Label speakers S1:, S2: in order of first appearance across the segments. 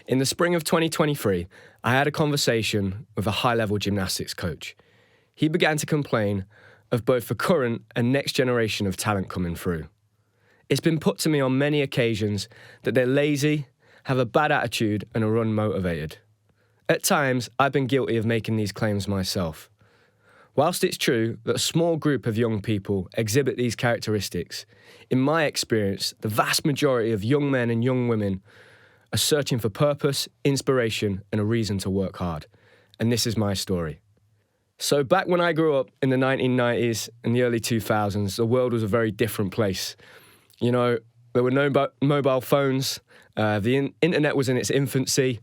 S1: In the spring of 2023, I had a conversation with a high-level gymnastics coach. He began to complain of both the current and next generation of talent coming through. It's been put to me on many occasions that they're lazy, have a bad attitude, and are unmotivated. At times, I've been guilty of making these claims myself. Whilst it's true that a small group of young people exhibit these characteristics, in my experience, the vast majority of young men and young women are searching for purpose, inspiration, and a reason to work hard. And this is my story. So back when I grew up in the 1990s and the early 2000s, the world was a very different place. You know, there were no mobile phones. The internet was in its infancy.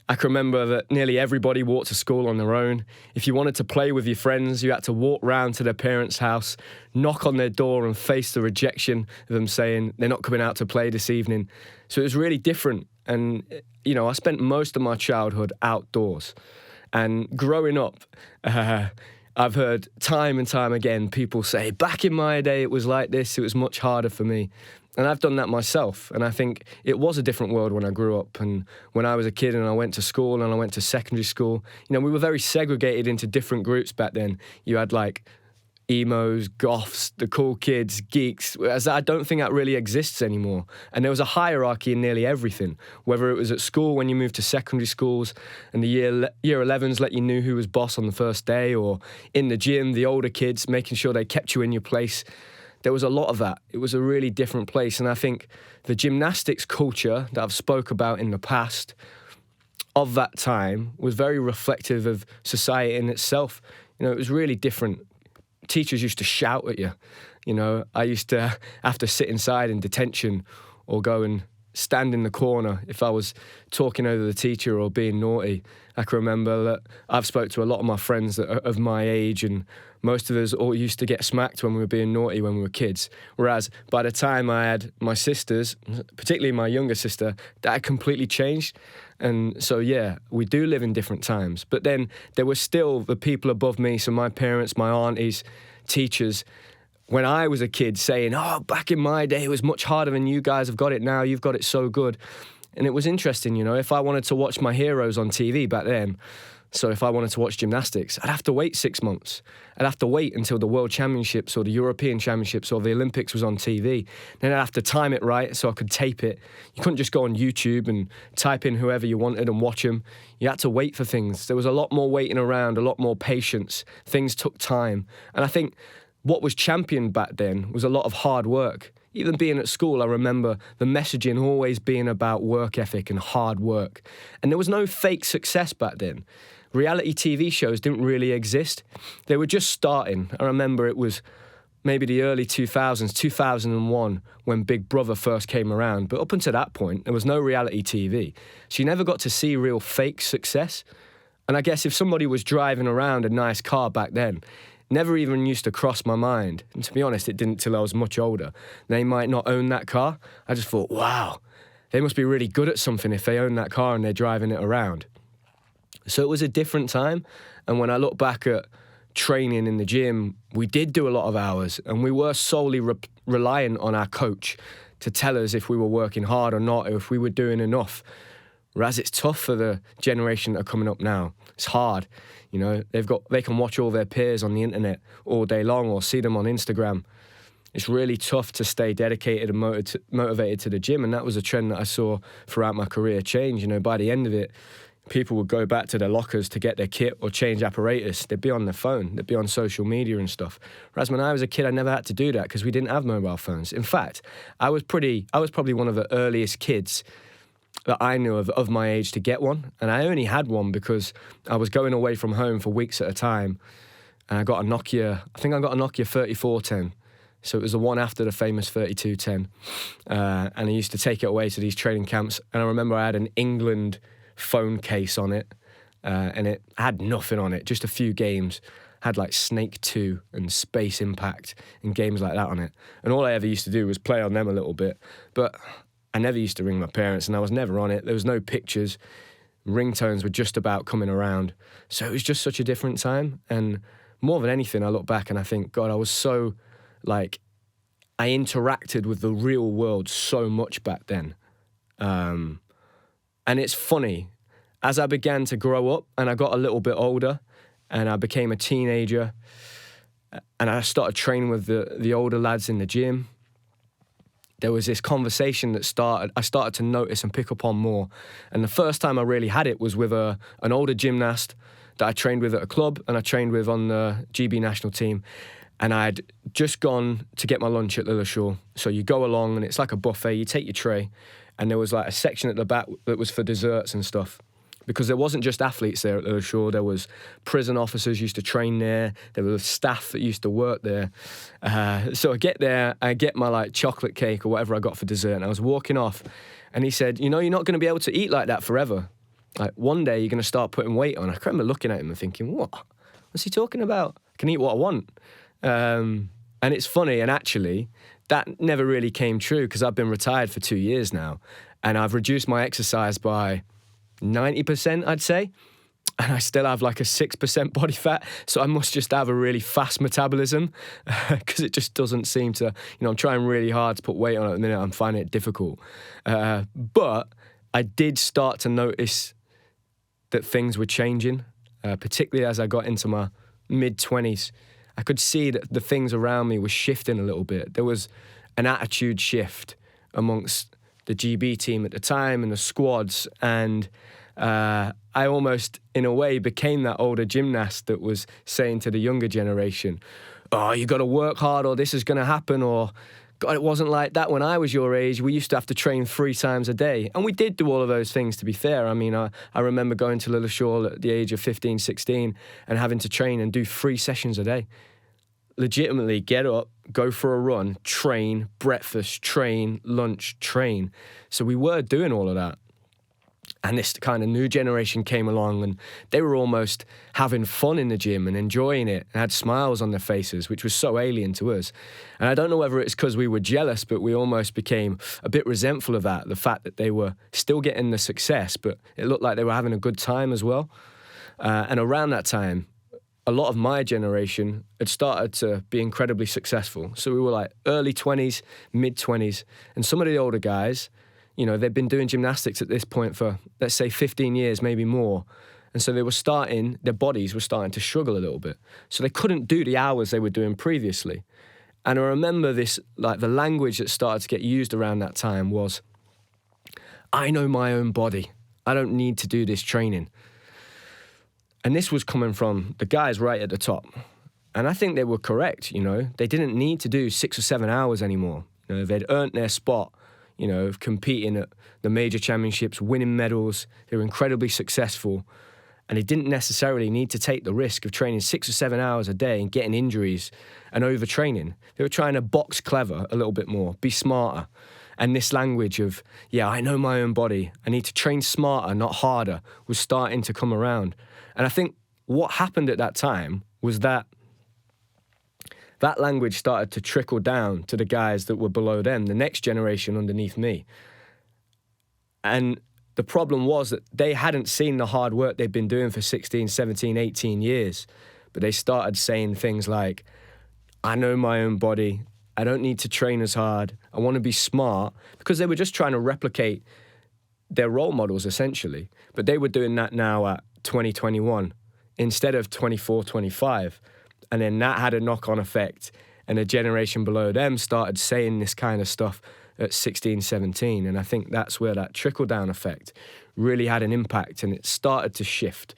S1: I can remember that nearly everybody walked to school on their own. If you wanted to play with your friends, you had to walk round to their parents' house, knock on their door and face the rejection of them saying they're not coming out to play this evening. So it was really different. And, you know, I spent most of my childhood outdoors. And growing up, I've heard time and time again people say, back in my day, it was like this, it was much harder for me. And I've done that myself. And I think it was a different world when I grew up. And when I was a kid and I went to school and I went to secondary school, you know, we were very segregated into different groups back then. You had like emos, goths, the cool kids, geeks, whereas I don't think that really exists anymore. And there was a hierarchy in nearly everything, whether it was at school when you moved to secondary schools and the year 11s let you know who was boss on the first day, or in the gym, the older kids making sure they kept you in your place. There was a lot of that. It was a really different place. And I think the gymnastics culture that I've spoke about in the past of that time was very reflective of society in itself. You know, it was really different. Teachers used to shout at you. You know, I used to have to sit inside in detention or go and stand in the corner if I was talking over the teacher or being naughty. I can remember that I've spoke to a lot of my friends that are of my age, and most of us all used to get smacked when we were being naughty when we were kids. Whereas by the time I had my sisters, particularly my younger sister, that had completely changed. And so, yeah, we do live in different times. But then there were still the people above me, so my parents, my aunties, teachers, when I was a kid saying, oh, back in my day, it was much harder than you guys have got it now. You've got it so good. And it was interesting, you know, if I wanted to watch my heroes on TV back then, so if I wanted to watch gymnastics, I'd have to wait 6 months. I'd have to wait until the World Championships or the European Championships or the Olympics was on TV. Then I'd have to time it right so I could tape it. You couldn't just go on YouTube and type in whoever you wanted and watch them. You had to wait for things. There was a lot more waiting around, a lot more patience. Things took time. And I think what was championed back then was a lot of hard work. Even being at school, I remember the messaging always being about work ethic and hard work. And there was no fake success back then. Reality TV shows didn't really exist. They were just starting. I remember it was maybe the early 2000s, 2001, when Big Brother first came around. But up until that point, there was no reality TV. So you never got to see real fake success. And I guess if somebody was driving around a nice car back then, never even used to cross my mind. And to be honest, it didn't till I was much older. They might not own that car. I just thought, wow, they must be really good at something if they own that car and they're driving it around. So it was a different time. And when I look back at training in the gym, we did do a lot of hours and we were solely reliant on our coach to tell us if we were working hard or not, or if we were doing enough. Whereas it's tough for the generation that are coming up now. It's hard. You know, they can watch all their peers on the internet all day long or see them on Instagram. It's really tough to stay dedicated and motivated to the gym. And that was a trend that I saw throughout my career change. You know, by the end of it, people would go back to their lockers to get their kit or change apparatus. They'd be on their phone. They'd be on social media and stuff. Whereas when I was a kid, I never had to do that because we didn't have mobile phones. In fact, I was probably one of the earliest kids that I knew of my age to get one. And I only had one because I was going away from home for weeks at a time. And I got a Nokia 3410. So it was the one after the famous 3210. And I used to take it away to these training camps. And I remember I had an England phone case on it. And it had nothing on it, just a few games. Had like Snake 2 and Space Impact and games like that on it. And all I ever used to do was play on them a little bit. But I never used to ring my parents and I was never on it. There was no pictures. Ringtones were just about coming around. So it was just such a different time. And more than anything, I look back and I think, God, I was so, I interacted with the real world so much back then. And it's funny, as I began to grow up and I got a little bit older and I became a teenager and I started training with the older lads in the gym, there was this conversation that I started to notice and pick up on more. And the first time I really had it was with an older gymnast that I trained with at a club and I trained with on the GB national team. And I'd just gone to get my lunch at Lilleshall. So you go along and it's like a buffet, you take your tray, and there was like a section at the back that was for desserts and stuff. Because there wasn't just athletes there at Lilleshall, there was prison officers used to train there, there was staff that used to work there. So I get there, I get my like chocolate cake or whatever I got for dessert, and I was walking off, and he said, you know, you're not going to be able to eat like that forever. Like one day you're going to start putting weight on. I remember looking at him and thinking, what? What's he talking about? I can eat what I want. And it's funny, and actually, that never really came true because I've been retired for 2 years now, and I've reduced my exercise by 90%, I'd say, and I still have like a 6% body fat, so I must just have a really fast metabolism because it just doesn't seem to, I'm trying really hard to put weight on at the minute. I'm finding it difficult. But I did start to notice that things were changing, particularly as I got into my mid-20s. I could see that the things around me were shifting a little bit. There was an attitude shift amongst the GB team at the time and the squads, and I almost, in a way, became that older gymnast that was saying to the younger generation, oh, you got to work hard or this is going to happen, or God, it wasn't like that when I was your age. We used to have to train 3 times a day. And we did do all of those things, to be fair. I mean, I remember going to Lilleshall at the age of 15, 16 and having to train and do 3 sessions a day. Legitimately get up, go for a run, train, breakfast, train, lunch, train. So we were doing all of that. And this kind of new generation came along and they were almost having fun in the gym and enjoying it and had smiles on their faces, which was so alien to us. And I don't know whether it's because we were jealous, but we almost became a bit resentful of that, the fact that they were still getting the success, but it looked like they were having a good time as well. And around that time, a lot of my generation had started to be incredibly successful. So we were like early 20s, mid-20s, and some of the older guys, they'd been doing gymnastics at this point for, let's say, 15 years, maybe more. And so their bodies were starting to struggle a little bit. So they couldn't do the hours they were doing previously. And I remember this, like the language that started to get used around that time was, I know my own body. I don't need to do this training. And this was coming from the guys right at the top. And I think they were correct, They didn't need to do 6 or 7 hours anymore. They'd earned their spot, competing at the major championships, winning medals. They were incredibly successful. And they didn't necessarily need to take the risk of training 6 or 7 hours a day and getting injuries and overtraining. They were trying to box clever a little bit more, be smarter. And this language of, I know my own body, I need to train smarter, not harder, was starting to come around. And I think what happened at that time was that language started to trickle down to the guys that were below them, the next generation underneath me. And the problem was that they hadn't seen the hard work they'd been doing for 16, 17, 18 years. But they started saying things like, I know my own body, I don't need to train as hard, I want to be smart, because they were just trying to replicate their role models, essentially. But they were doing that now at 2021 instead of 24, 25. And then that had a knock-on effect. And a generation below them started saying this kind of stuff at 16, 17. And I think that's where that trickle-down effect really had an impact. And it started to shift.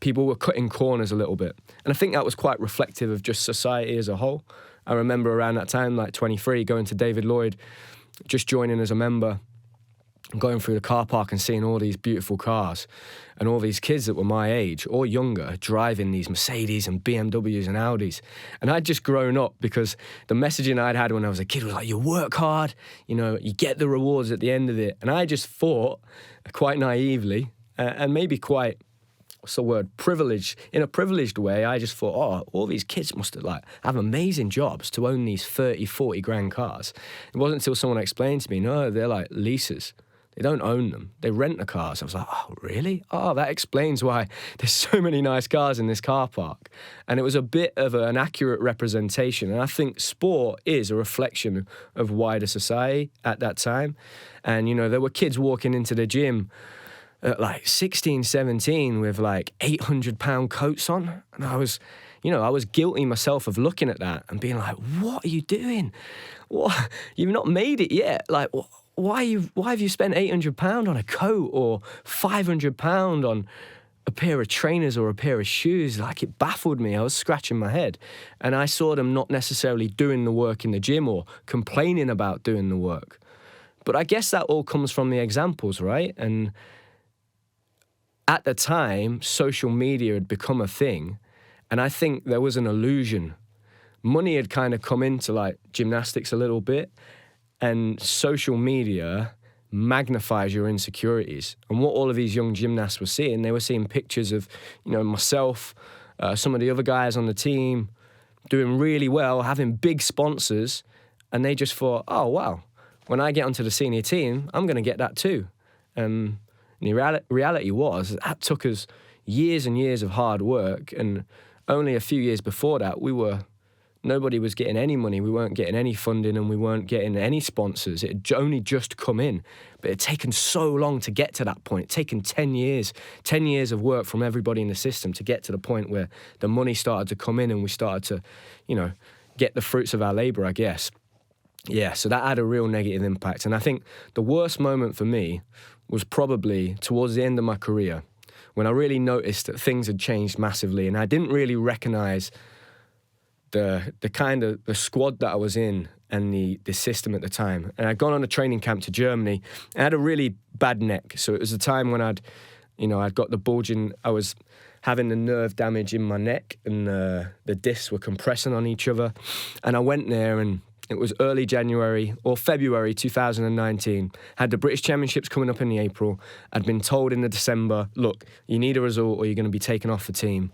S1: People were cutting corners a little bit. And I think that was quite reflective of just society as a whole. I remember around that time, like 23, going to David Lloyd, just joining as a member, going through the car park and seeing all these beautiful cars and all these kids that were my age or younger driving these Mercedes and BMWs and Audis. And I'd just grown up because the messaging I'd had when I was a kid was like, you work hard, you get the rewards at the end of it. And I just thought, quite naively, and maybe quite, what's the word, privileged, in a privileged way, I just thought, all these kids must have amazing jobs to own these 30, 40 grand cars. It wasn't until someone explained to me, no, they're like leases. They don't own them. They rent the cars. I was like, oh, really? Oh, that explains why there's so many nice cars in this car park. And it was a bit of an accurate representation. And I think sport is a reflection of wider society at that time. And, there were kids walking into the gym at like 16, 17 with like 800-pound coats on. And I was guilty myself of looking at that and being like, what are you doing? What? You've not made it yet. Like, why have you spent 800-pound on a coat or 500-pound on a pair of trainers or a pair of shoes? Like, it baffled me. I was scratching my head. And I saw them not necessarily doing the work in the gym or complaining about doing the work. But I guess that all comes from the examples, right? And at the time, social media had become a thing. And I think there was an illusion. Money had kind of come into like gymnastics a little bit, and social media magnifies your insecurities. And what all of these young gymnasts were seeing, they were seeing pictures of, myself, some of the other guys on the team doing really well, having big sponsors, and they just thought, oh, wow, when I get onto the senior team, I'm going to get that too. And the reality was that took us years and years of hard work, and only a few years before that, nobody was getting any money, we weren't getting any funding, and we weren't getting any sponsors. It had only just come in, but it had taken so long to get to that point. It had taken 10 years of work from everybody in the system to get to the point where the money started to come in and we started to, get the fruits of our labour, I guess. Yeah, so that had a real negative impact. And I think the worst moment for me was probably towards the end of my career, when I really noticed that things had changed massively, and I didn't really recognise the kind of the squad that I was in and the system at the time. And I'd gone on a training camp to Germany. I had a really bad neck, so it was a time when I'd got the bulging. I was having the nerve damage in my neck, and the discs were compressing on each other. And I went there, and it was early January or February 2019. Had the British Championships coming up in the April. I'd been told in the December, look, you need a result or you're going to be taken off the team.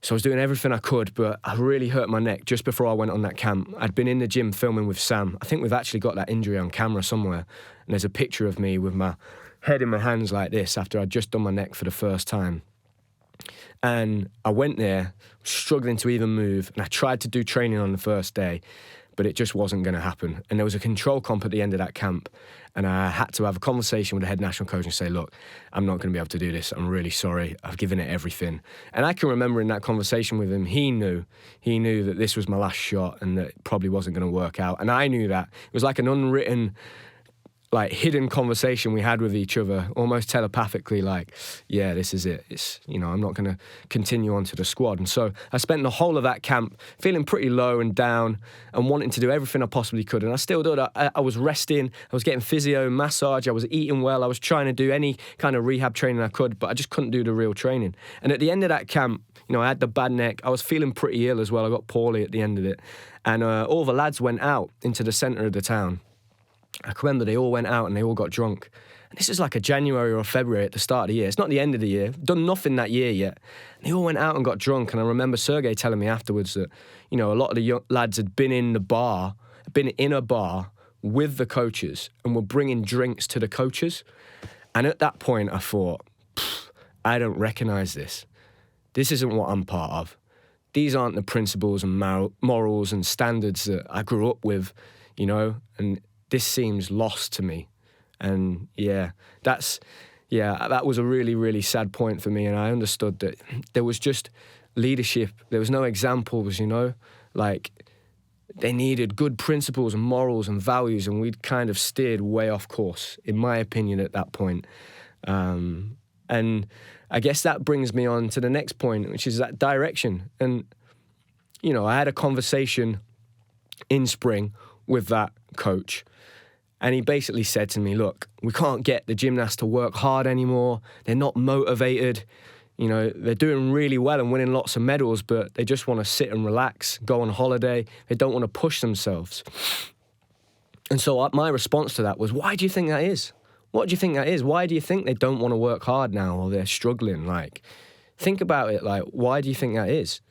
S1: So I was doing everything I could, but I really hurt my neck just before I went on that camp. I'd been in the gym filming with Sam. I think we've actually got that injury on camera somewhere. And there's a picture of me with my head in my hands like this after I'd just done my neck for the first time. And I went there, struggling to even move. And I tried to do training on the first day, but it just wasn't going to happen. And there was a control comp at the end of that camp, and I had to have a conversation with the head national coach and say, look, I'm not going to be able to do this. I'm really sorry. I've given it everything. And I can remember in that conversation with him, he knew that this was my last shot and that it probably wasn't going to work out. And I knew that. It was like an unwritten, like hidden conversation we had with each other, almost telepathically, like, yeah, this is it. It's, I'm not going to continue on to the squad. And so I spent the whole of that camp feeling pretty low and down and wanting to do everything I possibly could. And I still did. I was resting, I was getting physio, massage, I was eating well, I was trying to do any kind of rehab training I could, but I just couldn't do the real training. And at the end of that camp, I had the bad neck, I was feeling pretty ill as well, I got poorly at the end of it. And all the lads went out into the centre of the town. I can remember they all went out and they all got drunk. And this is like a January or February at the start of the year. It's not the end of the year. Done nothing that year yet. And they all went out and got drunk. And I remember Sergey telling me afterwards that, a lot of the young lads had been in a bar with the coaches and were bringing drinks to the coaches. And at that point I thought, I don't recognise this. This isn't what I'm part of. These aren't the principles and morals and standards that I grew up with, and this seems lost to me. And that was a really, really sad point for me. And I understood that there was just leadership. There was no examples, like they needed good principles and morals and values. And we'd kind of steered way off course, in my opinion, at that point. And I guess that brings me on to the next point, which is that direction. And, I had a conversation in spring with that coach. And he basically said to me, look, we can't get the gymnasts to work hard anymore. They're not motivated. They're doing really well and winning lots of medals, but they just want to sit and relax, go on holiday. They don't want to push themselves. And so my response to that was, why do you think that is? What do you think that is? Why do you think they don't want to work hard now or they're struggling? Like, think about it. Like, why do you think that is?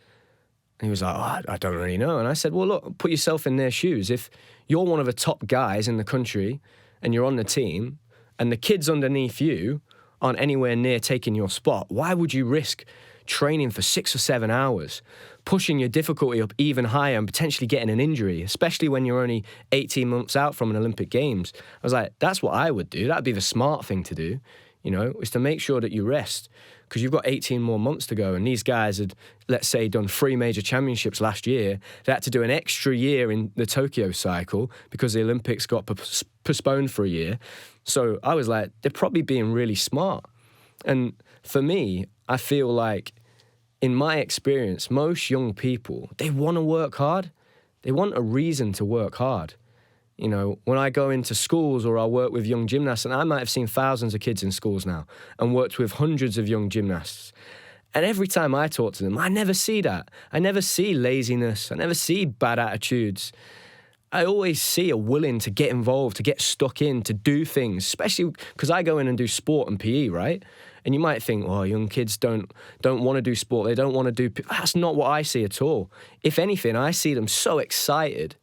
S1: And he was like, I don't really know. And I said, well, look, put yourself in their shoes. If you're one of the top guys in the country and you're on the team and the kids underneath you aren't anywhere near taking your spot, why would you risk training for 6 or 7 hours, pushing your difficulty up even higher and potentially getting an injury, especially when you're only 18 months out from an Olympic Games? I was like, that's what I would do. That'd be the smart thing to do. is to make sure that you rest, because you've got 18 more months to go. And these guys had, let's say, done 3 major championships last year. They had to do an extra year in the Tokyo cycle because the Olympics got postponed for a year. So I was like, they're probably being really smart. And for me, I feel like, in my experience, most young people, they want to work hard. They want a reason to work hard. When I go into schools or I work with young gymnasts, and I might have seen thousands of kids in schools now and worked with hundreds of young gymnasts. And every time I talk to them, I never see that. I never see laziness. I never see bad attitudes. I always see a willing to get involved, to get stuck in, to do things, especially because I go in and do sport and PE, right? And you might think, oh, young kids don't want to do sport. They don't want to do... That's not what I see at all. If anything, I see them so excited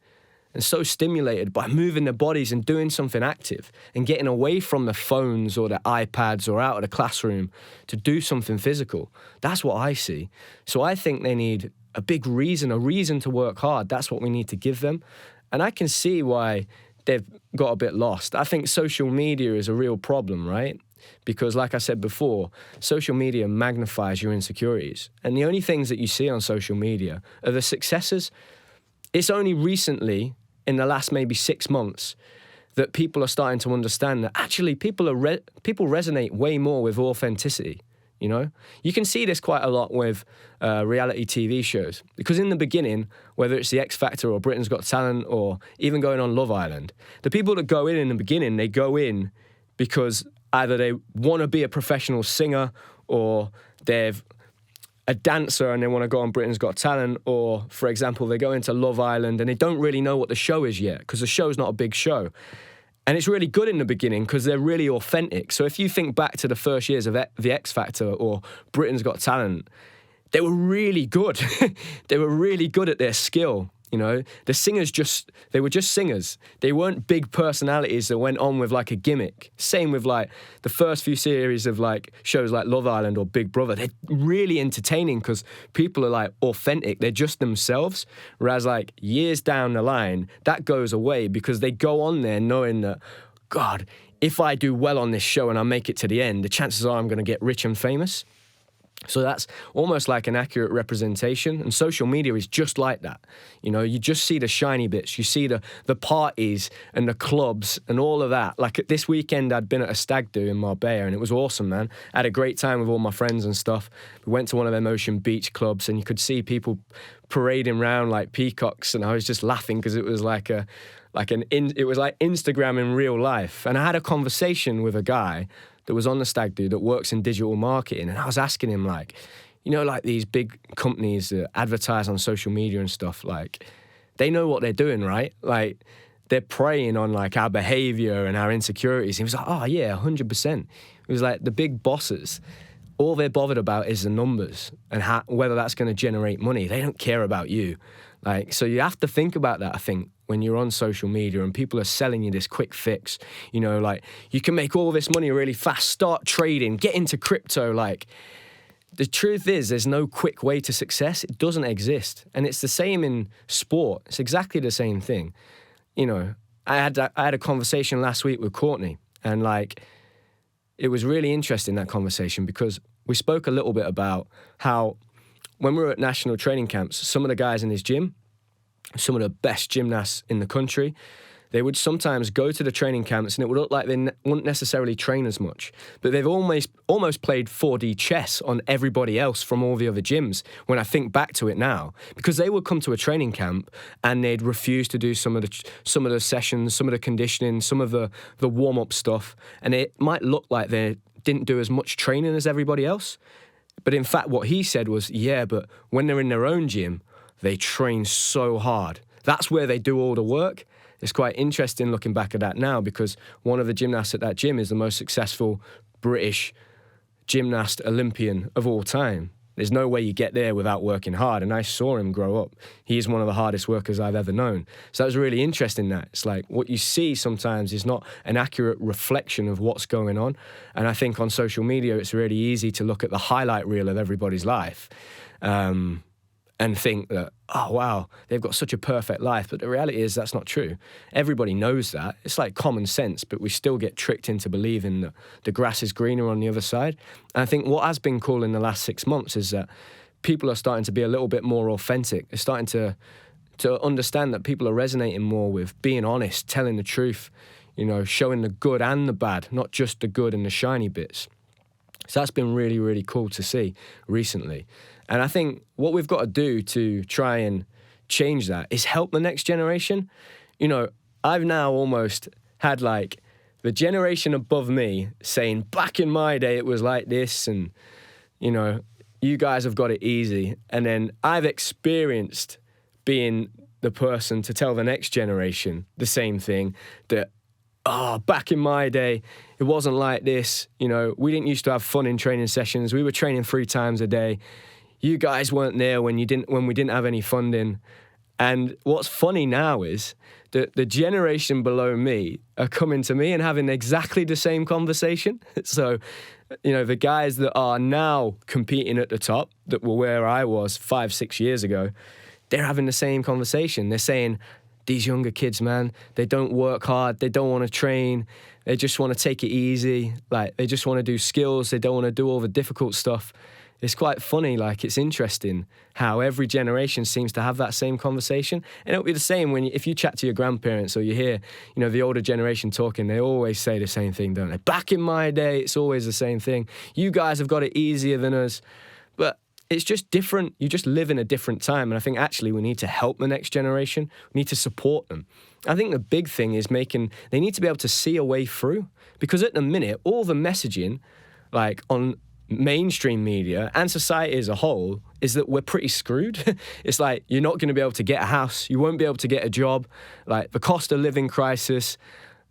S1: and so stimulated by moving their bodies and doing something active and getting away from the phones or the iPads or out of the classroom to do something physical. That's what I see. So I think they need a reason to work hard. That's what we need to give them. And I can see why they've got a bit lost. I think social media is a real problem, right? Because like I said before, social media magnifies your insecurities. And the only things that you see on social media are the successes. It's only recently, in the last maybe 6 months, that people are starting to understand that actually people resonate way more with authenticity. You can see this quite a lot with reality TV shows, because in the beginning, whether it's the X Factor or Britain's Got Talent or even going on Love Island, the people that go in the beginning, they go in because either they want to be a professional singer, or they're a dancer and they want to go on Britain's Got Talent, or, for example, they go into Love Island and they don't really know what the show is yet because the show's not a big show. And it's really good in the beginning because they're really authentic. So if you think back to the first years of the X Factor or Britain's Got Talent, they were really good. They were really good at their skill. The singers they were just singers. They weren't big personalities that went on with like a gimmick. Same with like the first few series of like shows like Love Island or Big Brother. They're really entertaining because people are like authentic. They're just themselves. Whereas like years down the line, that goes away because they go on there knowing that, God, if I do well on this show and I make it to the end, the chances are I'm going to get rich and famous. So that's almost like an accurate representation, and social media is just like that. You just see the shiny bits, you see the parties and the clubs and all of that. Like this weekend, I'd been at a stag do in Marbella, and it was awesome, man. I had a great time with all my friends and stuff. We went to one of them ocean beach clubs, and you could see people parading around like peacocks, and I was just laughing because it was like it was like Instagram in real life. And I had a conversation with a guy that was on the stag do that works in digital marketing. And I was asking him like these big companies that advertise on social media and stuff, like they know what they're doing, right? Like they're preying on like our behavior and our insecurities. He was like, oh yeah, 100%. It was like the big bosses, all they're bothered about is the numbers and whether that's going to generate money. They don't care about you. Like, so you have to think about that, I think, when you're on social media and people are selling you this quick fix, like you can make all this money really fast, start trading, get into crypto. Like the truth is there's no quick way to success. It doesn't exist. And it's the same in sport. It's exactly the same thing. I had a conversation last week with Courtney, and like, it was really interesting, that conversation, because we spoke a little bit about how when we were at national training camps, some of the guys in his gym, some of the best gymnasts in the country, they would sometimes go to the training camps and it would look like they wouldn't necessarily train as much, but they've almost played 4D chess on everybody else from all the other gyms when I think back to it now, because they would come to a training camp and they'd refuse to do some of the sessions, some of the conditioning, some of the warm-up stuff, and it might look like they didn't do as much training as everybody else. But in fact, what he said was, yeah, but when they're in their own gym, they train so hard. That's where they do all the work. It's quite interesting looking back at that now, because one of the gymnasts at that gym is the most successful British gymnast Olympian of all time. There's no way you get there without working hard, and I saw him grow up. He is one of the hardest workers I've ever known. So that was really interesting. That it's like what you see sometimes is not an accurate reflection of what's going on. And I think on social media, it's really easy to look at the highlight reel of everybody's life. And and think that, oh, wow, they've got such a perfect life. But the reality is that's not true. Everybody knows that. It's like common sense, but we still get tricked into believing that the grass is greener on the other side. And I think what has been cool in the last 6 months is that people are starting to be a little bit more authentic. They're starting to understand that people are resonating more with being honest, telling the truth, showing the good and the bad, not just the good and the shiny bits. So that's been really, really cool to see recently. And I think what we've got to do to try and change that is help the next generation. I've now almost had like the generation above me saying, back in my day, it was like this. And, you guys have got it easy. And then I've experienced being the person to tell the next generation the same thing, that, back in my day, it wasn't like this. We didn't used to have fun in training sessions. We were training 3 times a day. You guys weren't there when we didn't have any funding. And what's funny now is that the generation below me are coming to me and having exactly the same conversation. So, the guys that are now competing at the top, that were where I was 5-6 years ago, they're having the same conversation. They're saying, these younger kids, man, they don't work hard. They don't want to train. They just want to take it easy. Like, they just want to do skills. They don't want to do all the difficult stuff. It's quite funny, it's interesting how every generation seems to have that same conversation. And it'll be the same if you chat to your grandparents or you hear, the older generation talking, they always say the same thing, don't they? Back in my day, it's always the same thing. You guys have got it easier than us. But it's just different. You just live in a different time. And I think actually we need to help the next generation. We need to support them. I think the big thing is they need to be able to see a way through. Because at the minute, all the messaging, on mainstream media and society as a whole, is that we're pretty screwed. It's like, you're not going to be able to get a house. You won't be able to get a job. The cost of living crisis.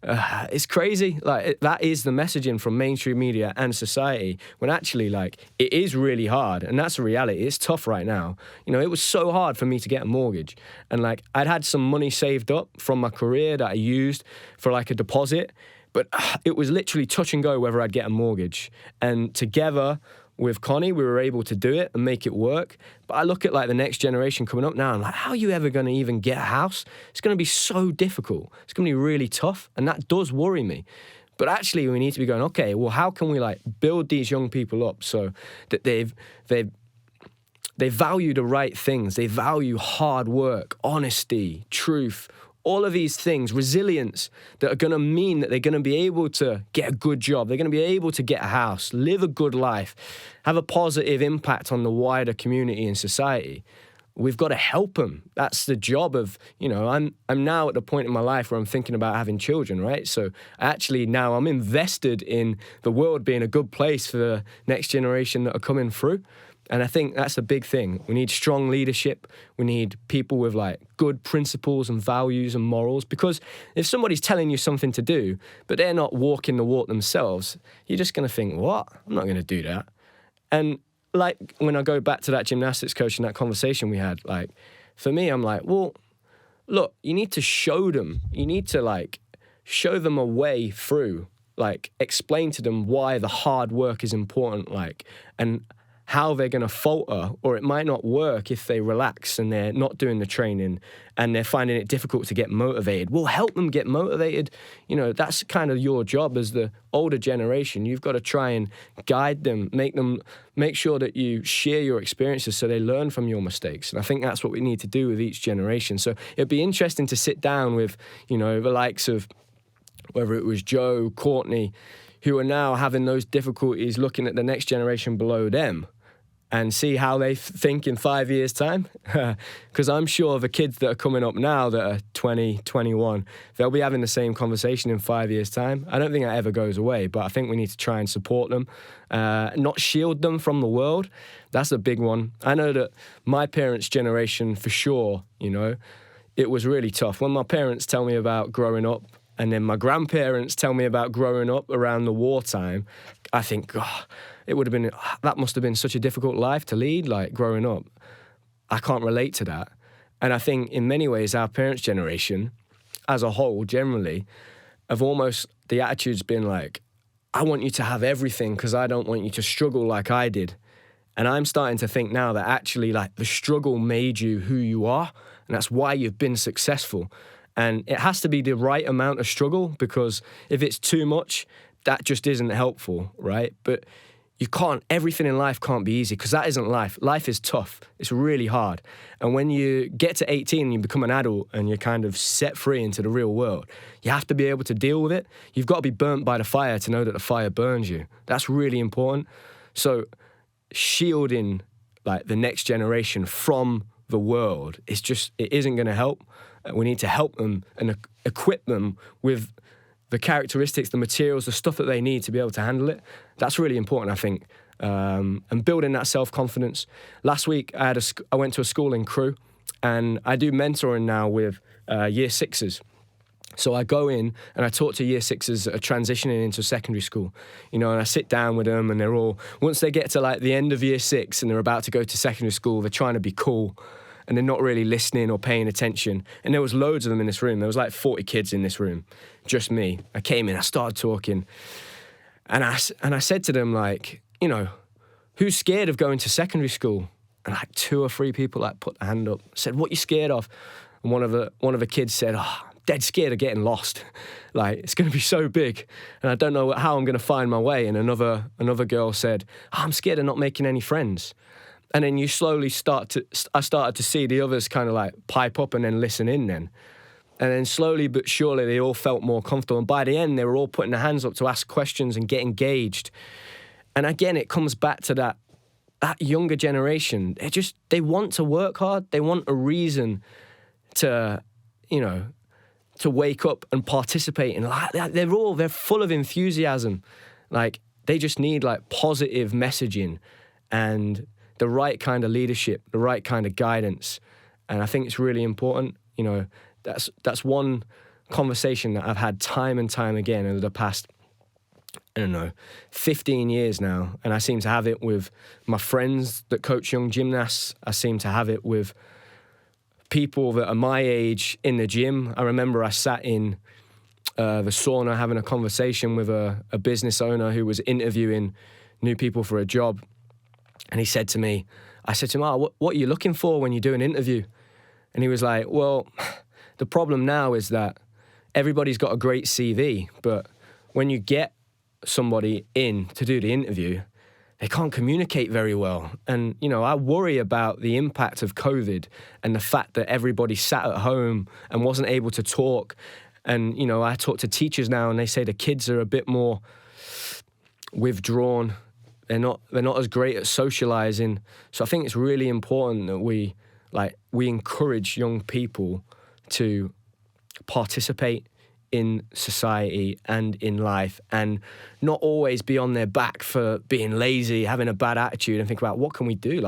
S1: It's crazy. That is the messaging from mainstream media and society, when actually, it is really hard. And that's the reality. It's tough right now. It was so hard for me to get a mortgage. And I'd had some money saved up from my career that I used for a deposit. But it was literally touch and go whether I'd get a mortgage. And together with Connie, we were able to do it and make it work. But I look at the next generation coming up now, and I'm like, how are you ever going to even get a house? It's going to be so difficult. It's going to be really tough. And that does worry me. But actually, we need to be going, okay, well, how can we build these young people up so that they value the right things. They value hard work, honesty, truth, all of these things, resilience, that are going to mean that they're going to be able to get a good job. They're going to be able to get a house, live a good life, have a positive impact on the wider community and society. We've got to help them. That's the job of, I'm now at the point in my life where I'm thinking about having children, right? So actually now I'm invested in the world being a good place for the next generation that are coming through. And I think that's a big thing. We need strong leadership. We need people with good principles and values and morals. Because if somebody's telling you something to do, but they're not walking the walk themselves, you're just going to think, what? I'm not going to do that. And when I go back to that gymnastics coach and that conversation we had, for me, I'm like, well, look, you need to show them. You need to show them a way through. Explain to them why the hard work is important. And how they're going to falter, or it might not work if they relax and they're not doing the training and they're finding it difficult to get motivated. We'll help them get motivated. That's kind of your job as the older generation. You've got to try and guide them, make sure that you share your experiences so they learn from your mistakes. And I think that's what we need to do with each generation. So it'd be interesting to sit down with, the likes of, whether it was Joe, Courtney, who are now having those difficulties looking at the next generation below them, and see how they think in 5 years' time. Because I'm sure the kids that are coming up now that are 20, 21, they'll be having the same conversation in 5 years' time. I don't think that ever goes away, but I think we need to try and support them, not shield them from the world. That's a big one. I know that my parents' generation, for sure, it was really tough. When my parents tell me about growing up, and then my grandparents tell me about growing up around the wartime, I think, that must have been such a difficult life to lead, growing up. I can't relate to that. And I think in many ways, our parents' generation, as a whole, generally, the attitude's been I want you to have everything because I don't want you to struggle like I did. And I'm starting to think now that actually like the struggle made you who you are, and that's why you've been successful. And it has to be the right amount of struggle, because if it's too much, that just isn't helpful, right? But everything in life can't be easy, because that isn't life. Life is tough. It's really hard. And when you get to 18 and you become an adult and you're kind of set free into the real world, you have to be able to deal with it. You've got to be burnt by the fire to know that the fire burns you. That's really important. So shielding like the next generation from the world it isn't going to help. We need to help them and equip them with the characteristics, the materials, the stuff that they need to be able to handle it. That's really important, I think. And building that self-confidence. Last week, I went to a school in Crewe, and I do mentoring now with year sixes. So I go in and I talk to year sixes that are transitioning into secondary school, and I sit down with them, and they're all, once they get to like the end of year six and they're about to go to secondary school, they're trying to be cool and they're not really listening or paying attention. And there was loads of them in this room. There was like 40 kids in this room, just me. I came in, I started talking, and I said to them, like, who's scared of going to secondary school? And like 2 or 3 people like put their hand up, said, what are you scared of? And one of the kids said, dead scared of getting lost. Like, it's going to be so big and I don't know how I'm going to find my way. And another girl said, I'm scared of not making any friends. And then you slowly I started to see the others kind of like pipe up and then listen in then. And then slowly but surely they all felt more comfortable. And by the end, they were all putting their hands up to ask questions and get engaged. And again, it comes back to that younger generation. They want to work hard. They want a reason to wake up and participate in life. They're full of enthusiasm. Like, they just need like positive messaging and the right kind of leadership, the right kind of guidance. And I think it's really important. That's one conversation that I've had time and time again over the past, 15 years now. And I seem to have it with my friends that coach young gymnasts. I seem to have it with people that are my age in the gym. I remember I sat in the sauna having a conversation with a business owner who was interviewing new people for a job. And he said to me, I said to him, what are you looking for when you do an interview? And he was like, well, the problem now is that everybody's got a great CV, but when you get somebody in to do the interview, they can't communicate very well. And, I worry about the impact of COVID and the fact that everybody sat at home and wasn't able to talk. And, I talk to teachers now and they say the kids are a bit more withdrawn. They're not as great at socializing. So I think it's really important that we encourage young people to participate in society and in life, and not always be on their back for being lazy, having a bad attitude, and think about what can we do?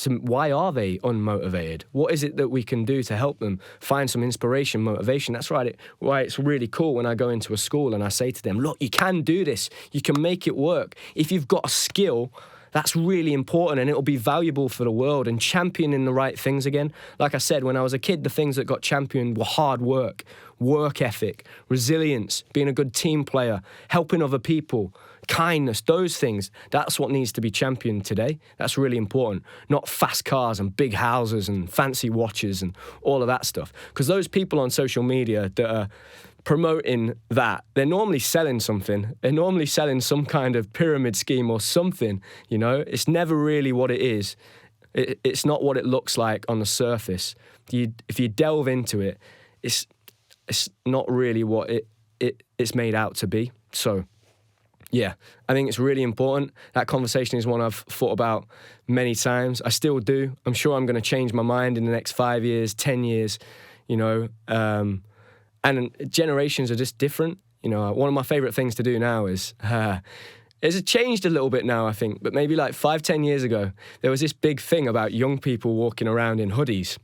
S1: Why are they unmotivated? What is it that we can do to help them find some inspiration, motivation? That's right. Why it's really cool when I go into a school and I say to them, look, you can do this. You can make it work. If you've got a skill, that's really important and it'll be valuable for the world. And championing the right things again. Like I said, when I was a kid, the things that got championed were hard work ethic, resilience, being a good team player, helping other people, kindness, those things. That's what needs to be championed today. That's really important. Not fast cars and big houses and fancy watches and all of that stuff. Because those people on social media that are promoting that, they're normally selling something. They're normally selling some kind of pyramid scheme or something, It's never really what it is. It's not what it looks like on the surface. If you delve into it, it's not really what it's made out to be. So, yeah, I think it's really important. That conversation is one I've thought about many times. I still do. I'm sure I'm going to change my mind in the next 5 years, 10 years, and generations are just different. One of my favorite things to do now is, it's changed a little bit now, I think, but maybe like 5-10 years ago, there was this big thing about young people walking around in hoodies,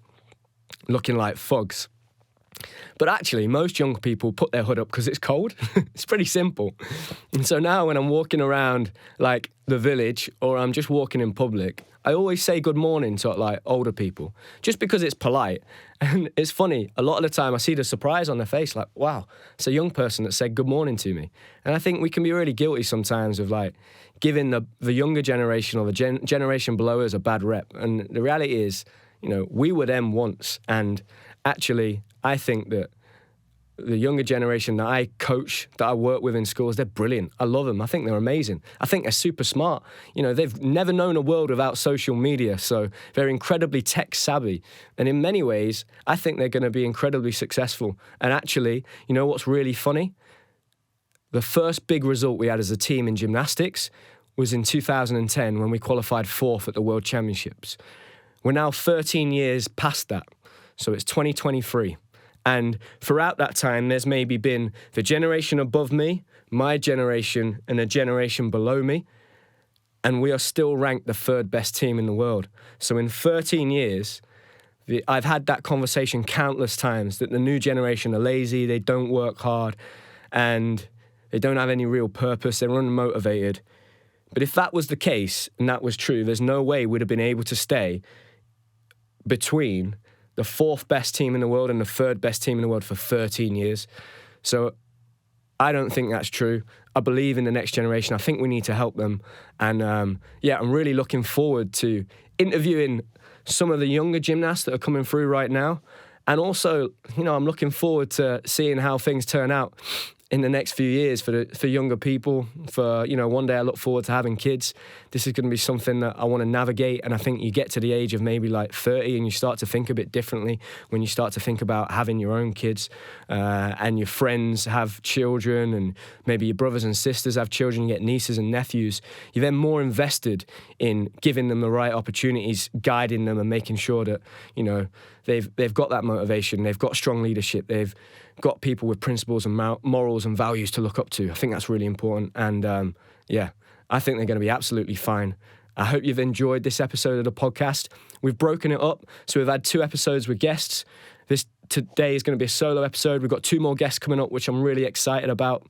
S1: looking like thugs. But actually, most young people put their hood up because it's cold. It's pretty simple. And so now when I'm walking around like the village or I'm just walking in public, I always say good morning to like older people, just because it's polite. And it's funny, a lot of the time I see the surprise on their face, like, wow, it's a young person that said good morning to me. And I think we can be really guilty sometimes of like giving the younger generation or the generation below us a bad rep. And the reality is, you know, we were them once. And actually, I think that the younger generation that I coach, that I work with in schools, they're brilliant. I love them. I think they're amazing. I think they're super smart. You know, they've never known a world without social media, so they're incredibly tech savvy. And in many ways, I think they're going to be incredibly successful. And actually, you know what's really funny? The first big result we had as a team in gymnastics was in 2010 when we qualified 4th at the World Championships. We're now 13 years past that, so it's 2023. And throughout that time, there's maybe been the generation above me, my generation, and a generation below me. And we are still ranked the 3rd best team in the world. So in 13 years, I've had that conversation countless times that the new generation are lazy, they don't work hard, and they don't have any real purpose, they're unmotivated. But if that was the case, and that was true, there's no way we'd have been able to stay between the 4th best team in the world and the 3rd best team in the world for 13 years. So I don't think that's true. I believe in the next generation. I think we need to help them. And I'm really looking forward to interviewing some of the younger gymnasts that are coming through right now. And also, you know, I'm looking forward to seeing how things turn out in the next few years for younger people. For, you know, one day I look forward to having kids. This is going to be something that I want to navigate. And I think you get to the age of maybe like 30 and you start to think a bit differently when you start to think about having your own kids, and your friends have children, and maybe your brothers and sisters have children, you get nieces and nephews. You're then more invested in giving them the right opportunities, guiding them and making sure that, you know, they've got that motivation, they've got strong leadership, they've got people with principles and morals and values to look up to. I think that's really important. And I think they're going to be absolutely fine. I hope you've enjoyed this episode of the podcast. We've broken it up. So we've had 2 episodes with guests. Today is going to be a solo episode. We've got 2 more guests coming up, which I'm really excited about.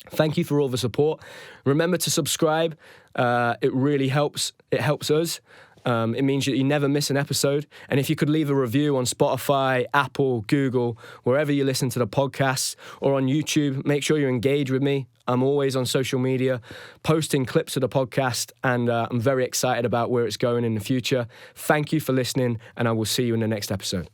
S1: Thank you for all the support. Remember to subscribe. It really helps. It helps us. It means that you never miss an episode. And if you could leave a review on Spotify, Apple, Google, wherever you listen to the podcasts, or on YouTube, make sure you engage with me. I'm always on social media, posting clips of the podcast, and I'm very excited about where it's going in the future. Thank you for listening, and I will see you in the next episode.